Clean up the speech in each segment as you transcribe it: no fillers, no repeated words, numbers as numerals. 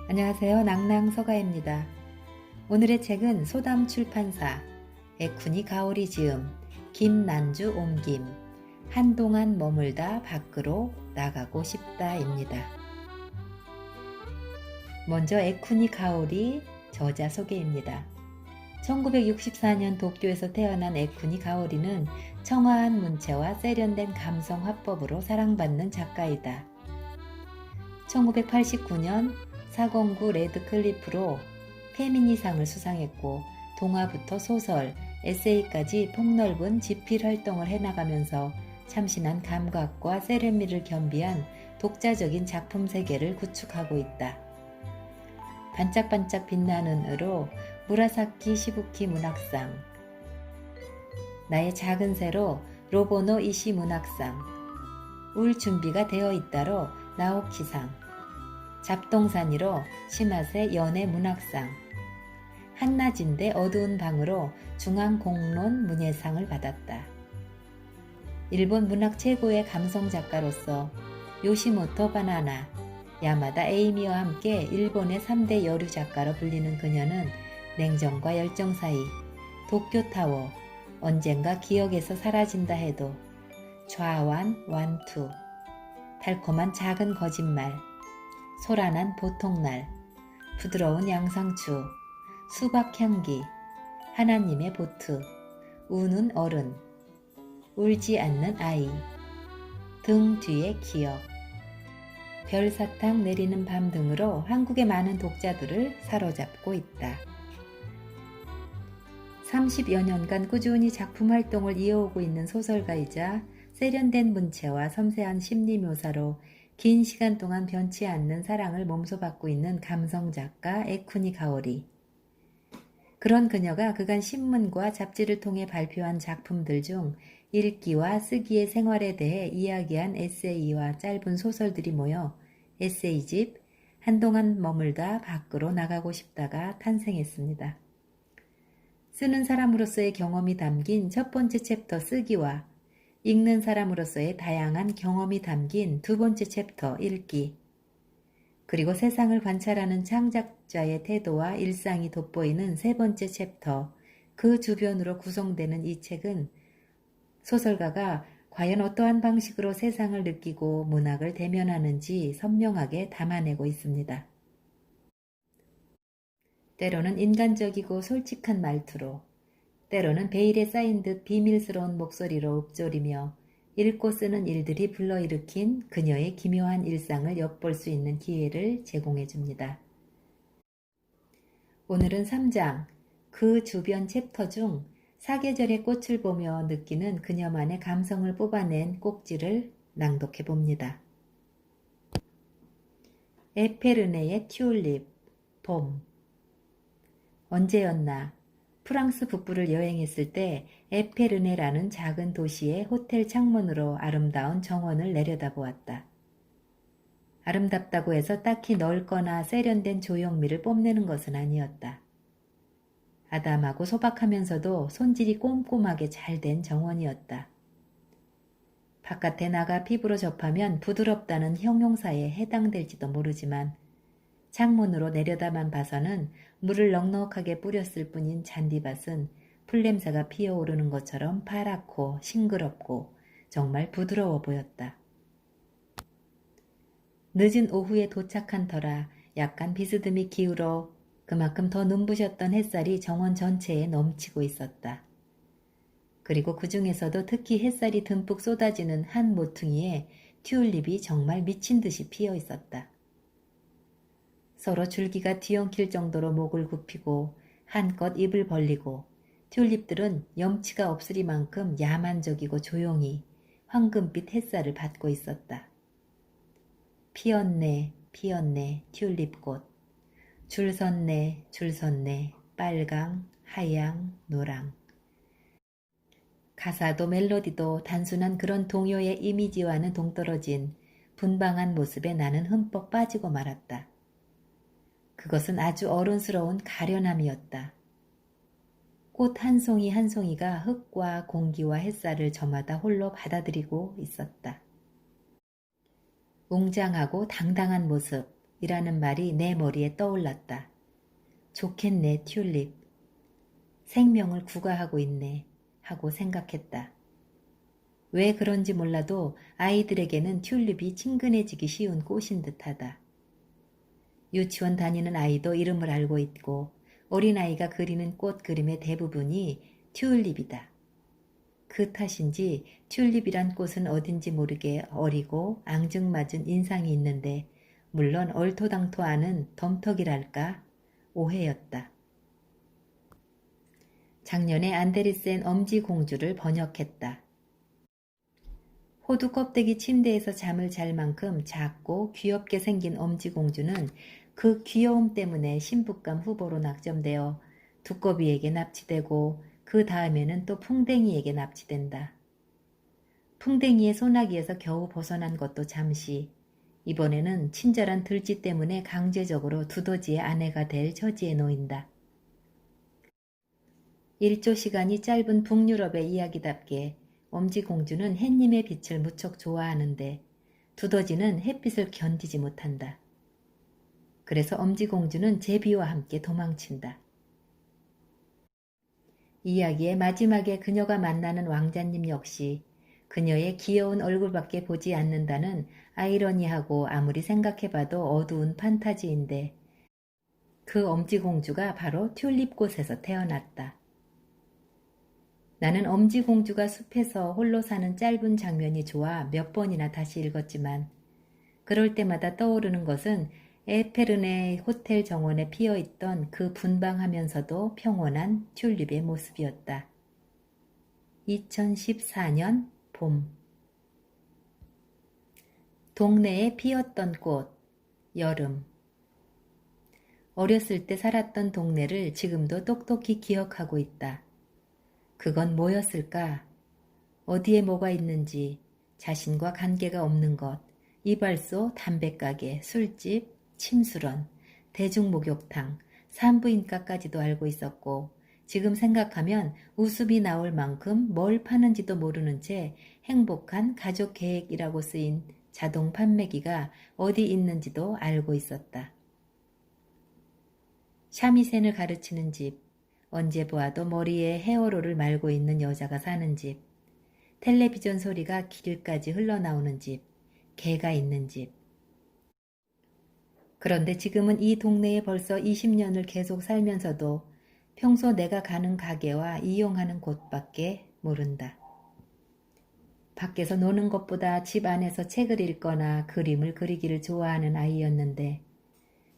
안녕하세요. 낭낭서가입니다. 오늘의 책은 소담 출판사, 에쿠니 가오리 지음, 김난주 옮김, 한동안 머물다 밖으로 나가고 싶다입니다. 먼저 에쿠니 가오리 저자 소개입니다. 1964년 도쿄에서 태어난 에쿠니 가오리는 청아한 문체와 세련된 감성 화법으로 사랑받는 작가이다. 1989년 사공구 레드클리프로 페미니상을 수상했고 동화부터 소설, 에세이까지 폭넓은 집필 활동을 해나가면서 참신한 감각과 세련미를 겸비한 독자적인 작품 세계를 구축하고 있다. 반짝반짝 빛나는 으로 무라사키 시부키 문학상, 나의 작은 새로 로보노 이시 문학상, 울 준비가 되어 있다로 나오키상, 잡동사니로 시마세 연애 문학상, 한낮인데 어두운 방으로 중앙공론 문예상을 받았다. 일본 문학 최고의 감성 작가로서 요시모토 바나나, 야마다 에이미와 함께 일본의 3대 여류 작가로 불리는 그녀는 냉정과 열정 사이, 도쿄타워, 언젠가 기억에서 사라진다 해도, 좌완 완투, 달콤한 작은 거짓말, 소란한 보통날, 부드러운 양상추, 수박향기, 하나님의 보트, 우는 어른, 울지 않는 아이, 등 뒤의 기억, 별사탕 내리는 밤 등으로 한국의 많은 독자들을 사로잡고 있다. 30여 년간 꾸준히 작품 활동을 이어오고 있는 소설가이자 세련된 문체와 섬세한 심리 묘사로 긴 시간 동안 변치 않는 사랑을 몸소 받고 있는 감성 작가 에쿠니 가오리. 그런 그녀가 그간 신문과 잡지를 통해 발표한 작품들 중 읽기와 쓰기의 생활에 대해 이야기한 에세이와 짧은 소설들이 모여 에세이집 한동안 머물다 밖으로 나가고 싶다가 탄생했습니다. 쓰는 사람으로서의 경험이 담긴 첫 번째 챕터 쓰기와 읽는 사람으로서의 다양한 경험이 담긴 두 번째 챕터 읽기, 그리고 세상을 관찰하는 창작자의 태도와 일상이 돋보이는 세 번째 챕터, 그 주변으로 구성되는 이 책은 소설가가 과연 어떠한 방식으로 세상을 느끼고 문학을 대면하는지 선명하게 담아내고 있습니다. 때로는 인간적이고 솔직한 말투로, 때로는 베일에 쌓인 듯 비밀스러운 목소리로 읊조리며 읽고 쓰는 일들이 불러일으킨 그녀의 기묘한 일상을 엿볼 수 있는 기회를 제공해 줍니다. 오늘은 3장, 그 주변 챕터 중 사계절의 꽃을 보며 느끼는 그녀만의 감성을 뽑아낸 꼭지를 낭독해 봅니다. 에페르네의 튤립, 봄. 언제였나? 프랑스 북부를 여행했을 때 에페르네라는 작은 도시의 호텔 창문으로 아름다운 정원을 내려다보았다. 아름답다고 해서 딱히 넓거나 세련된 조형미를 뽐내는 것은 아니었다. 아담하고 소박하면서도 손질이 꼼꼼하게 잘된 정원이었다. 바깥에 나가 피부로 접하면 부드럽다는 형용사에 해당될지도 모르지만 창문으로 내려다만 봐서는 물을 넉넉하게 뿌렸을 뿐인 잔디밭은 풀냄새가 피어오르는 것처럼 파랗고 싱그럽고 정말 부드러워 보였다. 늦은 오후에 도착한 터라 약간 비스듬히 기울어 그만큼 더 눈부셨던 햇살이 정원 전체에 넘치고 있었다. 그리고 그 중에서도 특히 햇살이 듬뿍 쏟아지는 한 모퉁이에 튤립이 정말 미친 듯이 피어 있었다. 서로 줄기가 뒤엉킬 정도로 목을 굽히고 한껏 입을 벌리고 튤립들은 염치가 없으리만큼 야만적이고 조용히 황금빛 햇살을 받고 있었다. 피었네, 피었네, 튤립꽃. 줄 섰네, 줄 섰네, 빨강, 하양, 노랑. 가사도 멜로디도 단순한 그런 동요의 이미지와는 동떨어진 분방한 모습에 나는 흠뻑 빠지고 말았다. 그것은 아주 어른스러운 가련함이었다. 꽃 한 송이 한 송이가 흙과 공기와 햇살을 저마다 홀로 받아들이고 있었다. 웅장하고 당당한 모습, 이라는 말이 내 머리에 떠올랐다. 좋겠네, 튤립. 생명을 구가하고 있네 하고 생각했다. 왜 그런지 몰라도 아이들에게는 튤립이 친근해지기 쉬운 꽃인 듯하다. 유치원 다니는 아이도 이름을 알고 있고 어린아이가 그리는 꽃 그림의 대부분이 튤립이다. 그 탓인지 튤립이란 꽃은 어딘지 모르게 어리고 앙증맞은 인상이 있는데 물론 얼토당토 않은 덤터기랄까 오해였다. 작년에 안데르센 엄지공주를 번역했다. 호두 껍데기 침대에서 잠을 잘 만큼 작고 귀엽게 생긴 엄지공주는 그 귀여움 때문에 신부감 후보로 낙점되어 두꺼비에게 납치되고 그 다음에는 또 풍뎅이에게 납치된다. 풍뎅이의 소나기에서 겨우 벗어난 것도 잠시, 이번에는 친절한 들쥐 때문에 강제적으로 두더지의 아내가 될 처지에 놓인다. 일조 시간이 짧은 북유럽의 이야기답게 엄지공주는 햇님의 빛을 무척 좋아하는데 두더지는 햇빛을 견디지 못한다. 그래서 엄지공주는 제비와 함께 도망친다. 이야기의 마지막에 그녀가 만나는 왕자님 역시 그녀의 귀여운 얼굴밖에 보지 않는다는 아이러니하고 아무리 생각해봐도 어두운 판타지인데 그 엄지공주가 바로 튤립꽃에서 태어났다. 나는 엄지공주가 숲에서 홀로 사는 짧은 장면이 좋아 몇 번이나 다시 읽었지만 그럴 때마다 떠오르는 것은 에페르네 호텔 정원에 피어있던 그 분방하면서도 평온한 튤립의 모습이었다. 2014년 봄. 동네에 피었던 꽃, 여름. 어렸을 때 살았던 동네를 지금도 똑똑히 기억하고 있다. 그건 뭐였을까? 어디에 뭐가 있는지, 자신과 관계가 없는 것, 이발소, 담배가게, 술집, 침수런, 대중목욕탕, 산부인과까지도 알고 있었고 지금 생각하면 웃음이 나올 만큼 뭘 파는지도 모르는 채 행복한 가족 계획이라고 쓰인 자동 판매기가 어디 있는지도 알고 있었다. 샤미센을 가르치는 집, 언제 보아도 머리에 헤어롤을 말고 있는 여자가 사는 집, 텔레비전 소리가 길까지 흘러나오는 집, 개가 있는 집. 그런데 지금은 이 동네에 벌써 20년을 계속 살면서도 평소 내가 가는 가게와 이용하는 곳밖에 모른다. 밖에서 노는 것보다 집 안에서 책을 읽거나 그림을 그리기를 좋아하는 아이였는데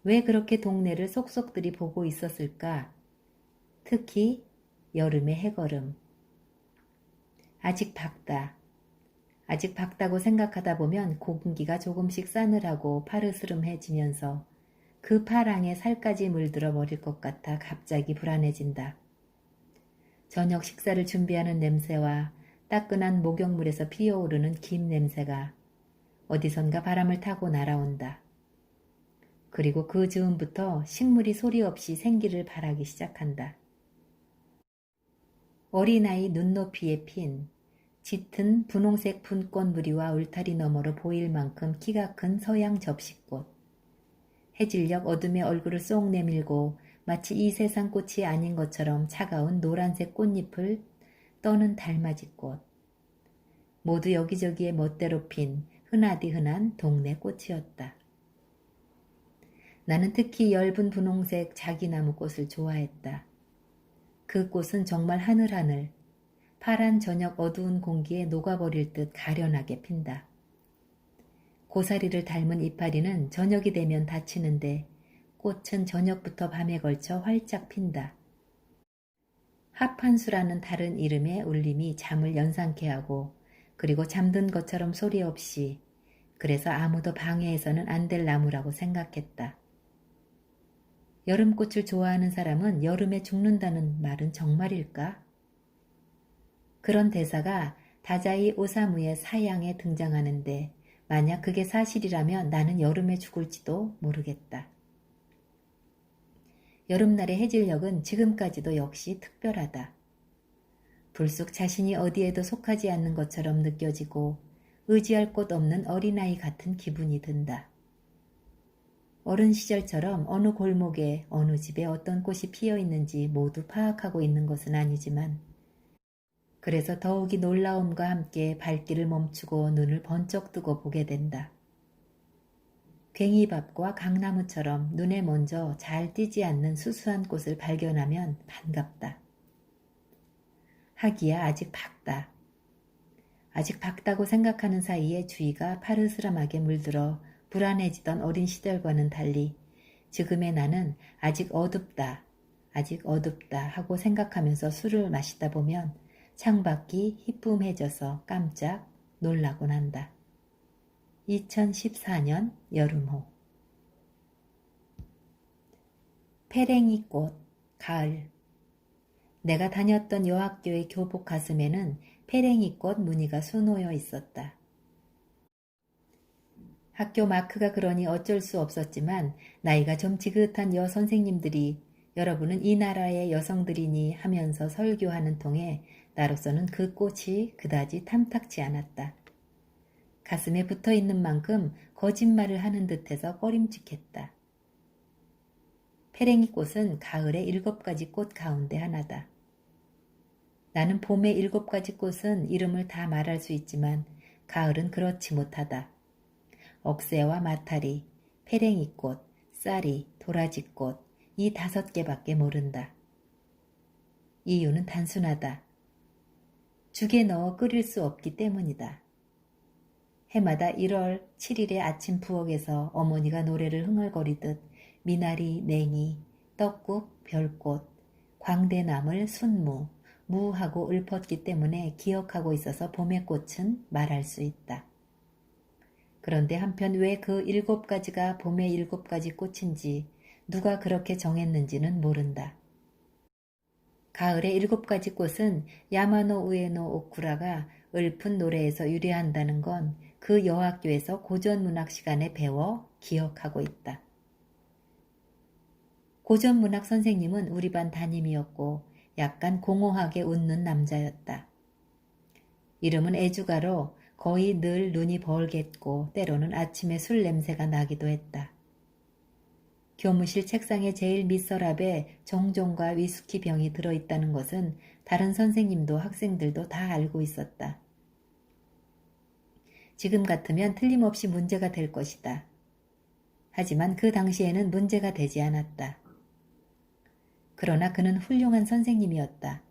왜 그렇게 동네를 속속들이 보고 있었을까? 특히 여름의 해걸음. 아직 밝다. 아직 밝다고 생각하다 보면 공기가 조금씩 싸늘하고 파르스름해지면서 그 파랑에 살까지 물들어 버릴 것 같아 갑자기 불안해진다. 저녁 식사를 준비하는 냄새와 따끈한 목욕물에서 피어오르는 김 냄새가 어디선가 바람을 타고 날아온다. 그리고 그 즈음부터 식물이 소리 없이 생기를 발하기 시작한다. 어린아이 눈높이에 핀 짙은 분홍색 분꽃 무리와 울타리 너머로 보일 만큼 키가 큰 서양 접시꽃. 해질녘 어둠에 얼굴을 쏙 내밀고 마치 이 세상 꽃이 아닌 것처럼 차가운 노란색 꽃잎을 떠는 달맞이꽃. 모두 여기저기에 멋대로 핀 흔하디 흔한 동네 꽃이었다. 나는 특히 엷은 분홍색 자기나무 꽃을 좋아했다. 그 꽃은 정말 하늘하늘, 파란 저녁 어두운 공기에 녹아버릴 듯 가련하게 핀다. 고사리를 닮은 이파리는 저녁이 되면 닫히는데 꽃은 저녁부터 밤에 걸쳐 활짝 핀다. 합한수라는 다른 이름의 울림이 잠을 연상케 하고 그리고 잠든 것처럼 소리 없이 그래서 아무도 방해해서는 안 될 나무라고 생각했다. 여름꽃을 좋아하는 사람은 여름에 죽는다는 말은 정말일까? 그런 대사가 다자이 오사무의 사양에 등장하는데 만약 그게 사실이라면 나는 여름에 죽을지도 모르겠다. 여름날의 해질녘은 지금까지도 역시 특별하다. 불쑥 자신이 어디에도 속하지 않는 것처럼 느껴지고 의지할 곳 없는 어린아이 같은 기분이 든다. 어른 시절처럼 어느 골목에 어느 집에 어떤 꽃이 피어 있는지 모두 파악하고 있는 것은 아니지만 그래서 더욱이 놀라움과 함께 발길을 멈추고 눈을 번쩍 뜨고 보게 된다. 괭이밥과 강나무처럼 눈에 먼저 잘 띄지 않는 수수한 꽃을 발견하면 반갑다. 하기야 아직 밝다. 아직 밝다고 생각하는 사이에 주위가 파르스름하게 물들어 불안해지던 어린 시절과는 달리 지금의 나는 아직 어둡다 하고 생각하면서 술을 마시다 보면 창밖이 희쁨해져서 깜짝 놀라곤 한다. 2014년 여름호. 페랭이꽃, 가을. 내가 다녔던 여학교의 교복 가슴에는 페랭이꽃 무늬가 수놓여 있었다. 학교 마크가 그러니 어쩔 수 없었지만 나이가 좀 지긋한 선생님들이 여러분은 이 나라의 여성들이니 하면서 설교하는 통에 나로서는 그 꽃이 그다지 탐탁지 않았다. 가슴에 붙어있는 만큼 거짓말을 하는 듯해서 꺼림칙했다. 페랭이꽃은 가을의 7가지 꽃 가운데 하나다. 나는 봄의 7가지 꽃은 이름을 다 말할 수 있지만 가을은 그렇지 못하다. 억새와 마타리, 페랭이꽃, 쌀이, 도라지꽃 이 5개밖에 모른다. 이유는 단순하다. 죽에 넣어 끓일 수 없기 때문이다. 해마다 1월 7일의 아침 부엌에서 어머니가 노래를 흥얼거리듯 미나리, 냉이, 떡국, 별꽃, 광대나물, 순무, 무하고 읊었기 때문에 기억하고 있어서 봄의 꽃은 말할 수 있다. 그런데 한편 왜 그 7가지가 봄의 7가지 꽃인지 누가 그렇게 정했는지는 모른다. 가을의 7가지 꽃은 야마노 우에노 오쿠라가 읊은 노래에서 유래한다는 건 그 여학교에서 고전문학 시간에 배워 기억하고 있다. 고전문학 선생님은 우리 반 담임이었고 약간 공허하게 웃는 남자였다. 이름은 애주가로 거의 늘 눈이 벌갰고 때로는 아침에 술 냄새가 나기도 했다. 교무실 책상의 제일 밑서랍에 정종과 위스키 병이 들어있다는 것은 다른 선생님도 학생들도 다 알고 있었다. 지금 같으면 틀림없이 문제가 될 것이다. 하지만 그 당시에는 문제가 되지 않았다. 그러나 그는 훌륭한 선생님이었다.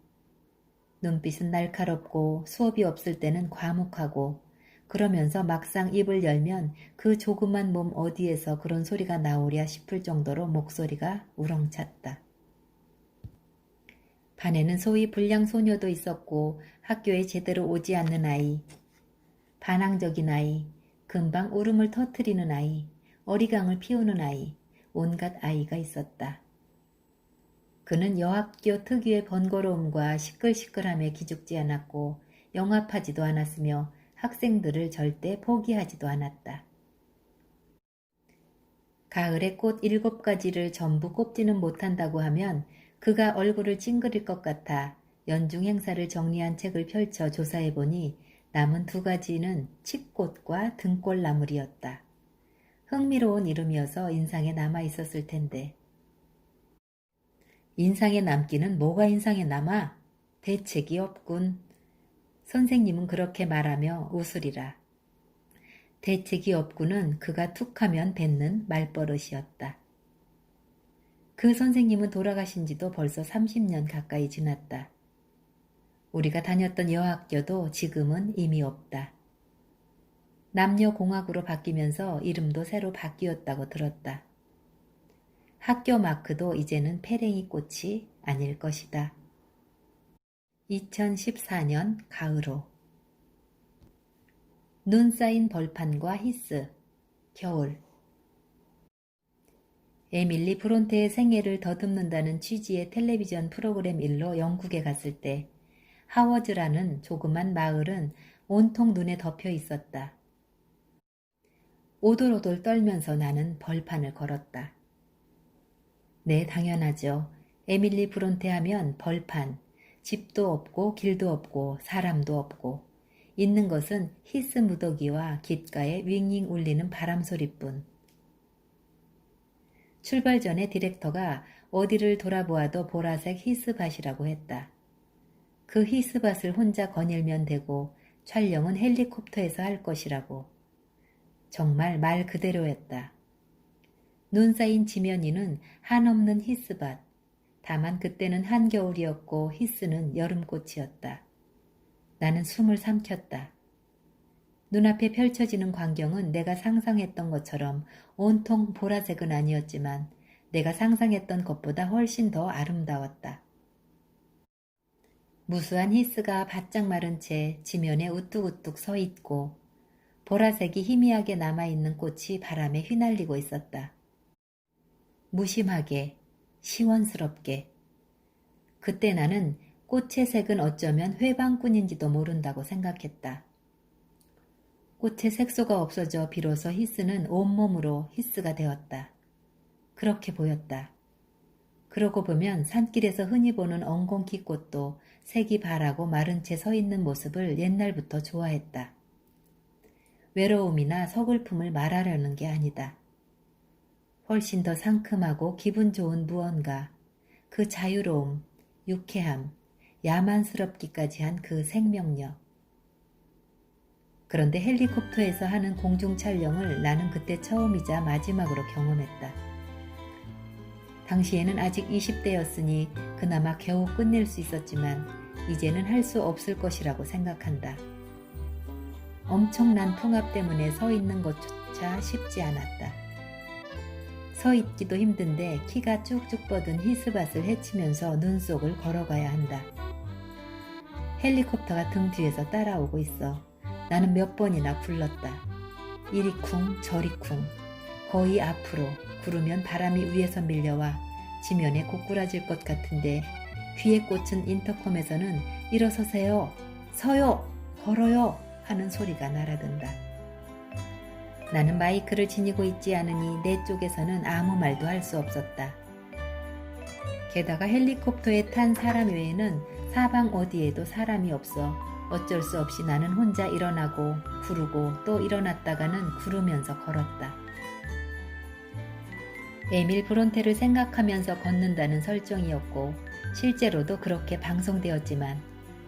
눈빛은 날카롭고 수업이 없을 때는 과묵하고 그러면서 막상 입을 열면 그 조그만 몸 어디에서 그런 소리가 나오랴 싶을 정도로 목소리가 우렁찼다. 반에는 소위 불량 소녀도 있었고 학교에 제대로 오지 않는 아이, 반항적인 아이, 금방 울음을 터뜨리는 아이, 어리광을 피우는 아이, 온갖 아이가 있었다. 그는 여학교 특유의 번거로움과 시끌시끌함에 기죽지 않았고 영합하지도 않았으며 학생들을 절대 포기하지도 않았다. 가을의 꽃 7가지를 전부 꼽지는 못한다고 하면 그가 얼굴을 찡그릴 것 같아 연중 행사를 정리한 책을 펼쳐 조사해보니 남은 2가지는 칡꽃과 등골나물이었다. 흥미로운 이름이어서 인상에 남아있었을 텐데. 인상에 남기는 뭐가 인상에 남아? 대책이 없군. 선생님은 그렇게 말하며 웃으리라. 대책이 없군은 그가 툭하면 뱉는 말버릇이었다. 그 선생님은 돌아가신 지도 벌써 30년 가까이 지났다. 우리가 다녔던 여학교도 지금은 이미 없다. 남녀공학으로 바뀌면서 이름도 새로 바뀌었다고 들었다. 학교 마크도 이제는 페랭이 꽃이 아닐 것이다. 2014년 가을호. 눈 쌓인 벌판과 히스, 겨울. 에밀리 브론테의 생애를 더듬는다는 취지의 텔레비전 프로그램 일로 영국에 갔을 때 하워즈라는 조그만 마을은 온통 눈에 덮여 있었다. 오돌오돌 떨면서 나는 벌판을 걸었다. 네, 당연하죠. 에밀리 브론테 하면 벌판, 집도 없고 길도 없고 사람도 없고 있는 것은 히스 무더기와 귓가에 윙윙 울리는 바람소리뿐. 출발 전에 디렉터가 어디를 돌아보아도 보라색 히스밭이라고 했다. 그 히스밭을 혼자 거닐면 되고 촬영은 헬리콥터에서 할 것이라고. 정말 말 그대로였다. 눈 쌓인 지면 위는 한없는 히스밭. 다만 그때는 한겨울이었고 히스는 여름꽃이었다. 나는 숨을 삼켰다. 눈앞에 펼쳐지는 광경은 내가 상상했던 것처럼 온통 보라색은 아니었지만 내가 상상했던 것보다 훨씬 더 아름다웠다. 무수한 히스가 바짝 마른 채 지면에 우뚝우뚝 서 있고 보라색이 희미하게 남아있는 꽃이 바람에 휘날리고 있었다. 무심하게, 시원스럽게. 그때 나는 꽃의 색은 어쩌면 회방꾼인지도 모른다고 생각했다. 꽃의 색소가 없어져 비로소 히스는 온몸으로 히스가 되었다. 그렇게 보였다. 그러고 보면 산길에서 흔히 보는 엉겅퀴 꽃도 색이 바라고 마른 채 서 있는 모습을 옛날부터 좋아했다. 외로움이나 서글픔을 말하려는 게 아니다. 훨씬 더 상큼하고 기분 좋은 무언가, 그 자유로움, 유쾌함, 야만스럽기까지 한 그 생명력. 그런데 헬리콥터에서 하는 공중 촬영을 나는 그때 처음이자 마지막으로 경험했다. 당시에는 아직 20대였으니 그나마 겨우 끝낼 수 있었지만 이제는 할 수 없을 것이라고 생각한다. 엄청난 풍압 때문에 서 있는 것조차 쉽지 않았다. 서 있기도 힘든데 키가 쭉쭉 뻗은 히스밭을 헤치면서 눈 속을 걸어가야 한다. 헬리콥터가 등 뒤에서 따라오고 있어. 나는 몇 번이나 굴렀다. 이리 쿵 저리 쿵. 거의 앞으로 구르면 바람이 위에서 밀려와 지면에 고꾸라질 것 같은데 귀에 꽂힌 인터컴에서는 일어서세요, 서요, 걸어요 하는 소리가 날아든다. 나는 마이크를 지니고 있지 않으니 내 쪽에서는 아무 말도 할 수 없었다. 게다가 헬리콥터에 탄 사람 외에는 사방 어디에도 사람이 없어 어쩔 수 없이 나는 혼자 일어나고 구르고 또 일어났다가는 구르면서 걸었다. 에밀 브론테를 생각하면서 걷는다는 설정이었고 실제로도 그렇게 방송되었지만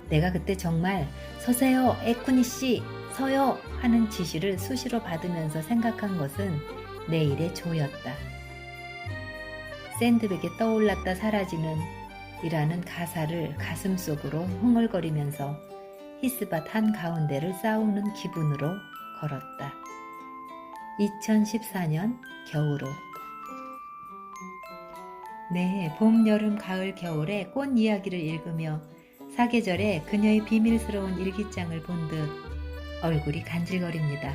내가 그때 정말 서세요 에쿠니 씨 서요 하는 지시를 수시로 받으면서 생각한 것은 내일의 조였다. 샌드백에 떠올랐다 사라지는 이라는 가사를 가슴속으로 흥얼거리면서 히스밭 한가운데를 싸우는 기분으로 걸었다. 2014년 겨울옷. 네, 봄, 여름, 가을, 겨울의 꽃 이야기를 읽으며 사계절에 그녀의 비밀스러운 일기장을 본 듯 얼굴이 간질거립니다.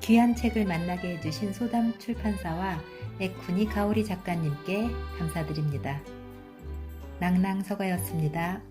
귀한 책을 만나게 해주신 소담 출판사와 에쿠니 가오리 작가님께 감사드립니다. 낭낭서가였습니다.